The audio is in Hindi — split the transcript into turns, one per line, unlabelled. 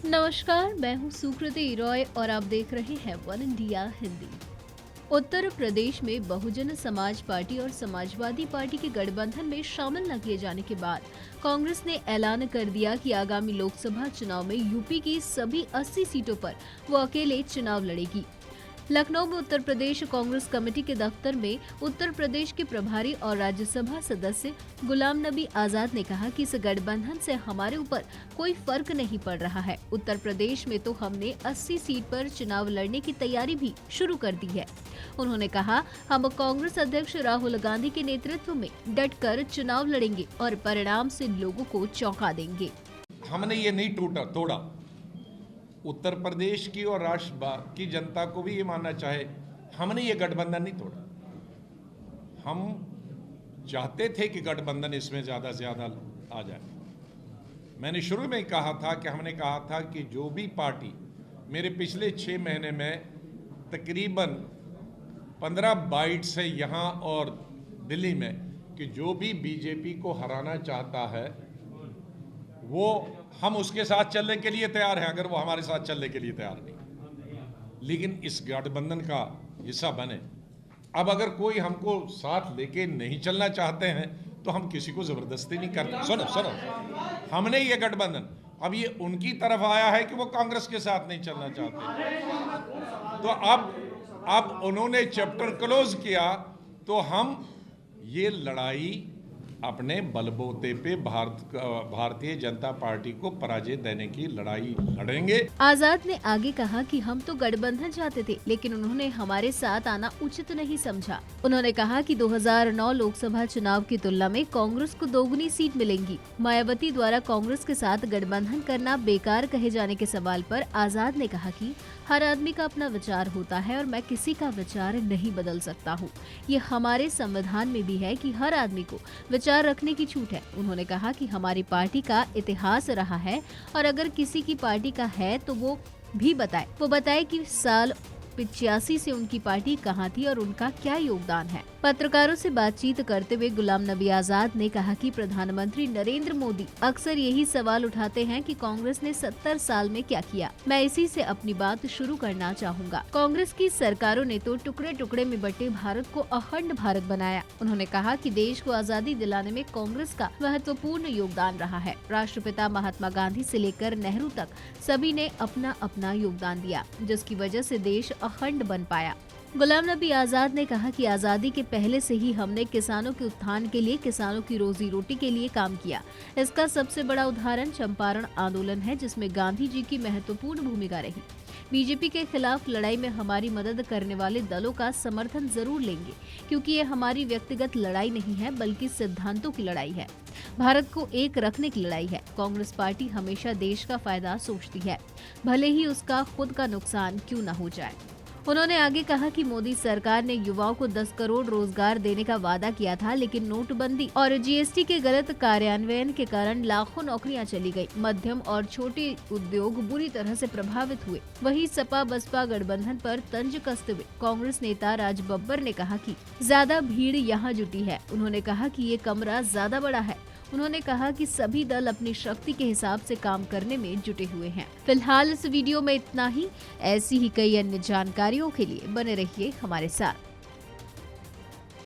नमस्कार, मैं हूँ सुकृति रॉय और आप देख रहे हैं वन इंडिया हिंदी। उत्तर प्रदेश में बहुजन समाज पार्टी और समाजवादी पार्टी के गठबंधन में शामिल न किए जाने के बाद कांग्रेस ने ऐलान कर दिया कि आगामी लोकसभा चुनाव में यूपी की सभी 80 सीटों पर वो अकेले चुनाव लड़ेगी। लखनऊ में उत्तर प्रदेश कांग्रेस कमेटी के दफ्तर में उत्तर प्रदेश के प्रभारी और राज्यसभा सदस्य गुलाम नबी आजाद ने कहा कि इस गठबंधन से हमारे ऊपर कोई फर्क नहीं पड़ रहा है। उत्तर प्रदेश में तो हमने 80 सीट पर चुनाव लड़ने की तैयारी भी शुरू कर दी है। उन्होंने कहा, हम कांग्रेस अध्यक्ष राहुल गांधी के नेतृत्व में डटकर चुनाव लड़ेंगे और परिणाम से लोगों को चौंका देंगे।
हमने ये नहीं तोड़ा। उत्तर प्रदेश की और राष्ट्र की जनता को भी ये मानना चाहे, हमने ये गठबंधन नहीं तोड़ा। हम चाहते थे कि गठबंधन इसमें ज़्यादा से ज़्यादा आ जाए। मैंने शुरू में कहा था कि हमने कहा था कि जो भी पार्टी मेरे पिछले 6 महीने में तकरीबन 15 बाइट से यहाँ और दिल्ली में कि जो भी बीजेपी को हराना चाहता है वो हम उसके साथ चलने के लिए तैयार हैं, अगर वो हमारे साथ चलने के लिए तैयार नहीं, लेकिन इस गठबंधन का हिस्सा बने। अब अगर कोई हमको साथ लेके नहीं चलना चाहते हैं तो हम किसी को जबरदस्ती नहीं करते। सुनो, हमने ये गठबंधन, अब ये उनकी तरफ आया है कि वो कांग्रेस के साथ नहीं चलना चाहते, तो अब उन्होंने चैप्टर क्लोज किया, तो हम ये लड़ाई अपने बलबूते पे भारतीय जनता पार्टी को पराजय देने की लड़ाई लड़ेंगे।
आजाद ने आगे कहा कि हम तो गठबंधन चाहते थे, लेकिन उन्होंने हमारे साथ आना उचित नहीं समझा। उन्होंने कहा कि 2009 लोकसभा चुनाव की तुलना में कांग्रेस को दोगुनी सीट मिलेंगी। मायावती द्वारा कांग्रेस के साथ गठबंधन करना बेकार कहे जाने के सवाल पर आजाद ने कहा कि हर आदमी का अपना विचार होता है और मैं किसी का विचार नहीं बदल सकता हूँ। ये हमारे संविधान में भी है कि हर आदमी को विचार रखने की छूट है। उन्होंने कहा कि हमारी पार्टी का इतिहास रहा है और अगर किसी की पार्टी का है तो वो बताए कि साल 85 से उनकी पार्टी कहाँ थी और उनका क्या योगदान है। पत्रकारों से बातचीत करते हुए गुलाम नबी आजाद ने कहा कि प्रधानमंत्री नरेंद्र मोदी अक्सर यही सवाल उठाते हैं कि कांग्रेस ने 70 साल में क्या किया। मैं इसी से अपनी बात शुरू करना चाहूँगा। कांग्रेस की सरकारों ने तो टुकड़े टुकड़े में बटे भारत को अखंड भारत बनाया। उन्होंने कहा कि देश को आजादी दिलाने में कांग्रेस का महत्वपूर्ण योगदान रहा है। राष्ट्रपिता महात्मा गांधी से लेकर नेहरू तक सभी ने अपना अपना योगदान दिया, जिसकी वजह से देश अखंड बन पाया। गुलाम नबी आजाद ने कहा कि आजादी के पहले से ही हमने किसानों के उत्थान के लिए, किसानों की रोजी रोटी के लिए काम किया। इसका सबसे बड़ा उदाहरण चंपारण आंदोलन है, जिसमें गांधी जी की महत्वपूर्ण भूमिका रही। बीजेपी के खिलाफ लड़ाई में हमारी मदद करने वाले दलों का समर्थन जरूर लेंगे, क्योंकि ये हमारी व्यक्तिगत लड़ाई नहीं है, बल्कि सिद्धांतों की लड़ाई है। भारत को एक रखने की लड़ाई है। कांग्रेस पार्टी हमेशा देश का फायदा सोचती है, भले ही उसका खुद का नुकसान क्यों न हो जाए। उन्होंने आगे कहा कि मोदी सरकार ने युवाओं को 10 करोड़ रोजगार देने का वादा किया था, लेकिन नोटबंदी और जीएसटी के गलत कार्यान्वयन के कारण लाखों नौकरियां चली गई। मध्यम और छोटे उद्योग बुरी तरह से प्रभावित हुए। वहीं सपा बसपा गठबंधन पर तंज कसते हुए कांग्रेस नेता राज बब्बर ने कहा कि ज्यादा भीड़ यहाँ जुटी है। उन्होंने कहा कि ये कमरा ज्यादा बड़ा है। उन्होंने कहा कि सभी दल अपनी शक्ति के हिसाब से काम करने में जुटे हुए हैं। फिलहाल इस वीडियो में इतना ही। ऐसी ही कई अन्य जानकारियों के लिए बने रहिए हमारे साथ।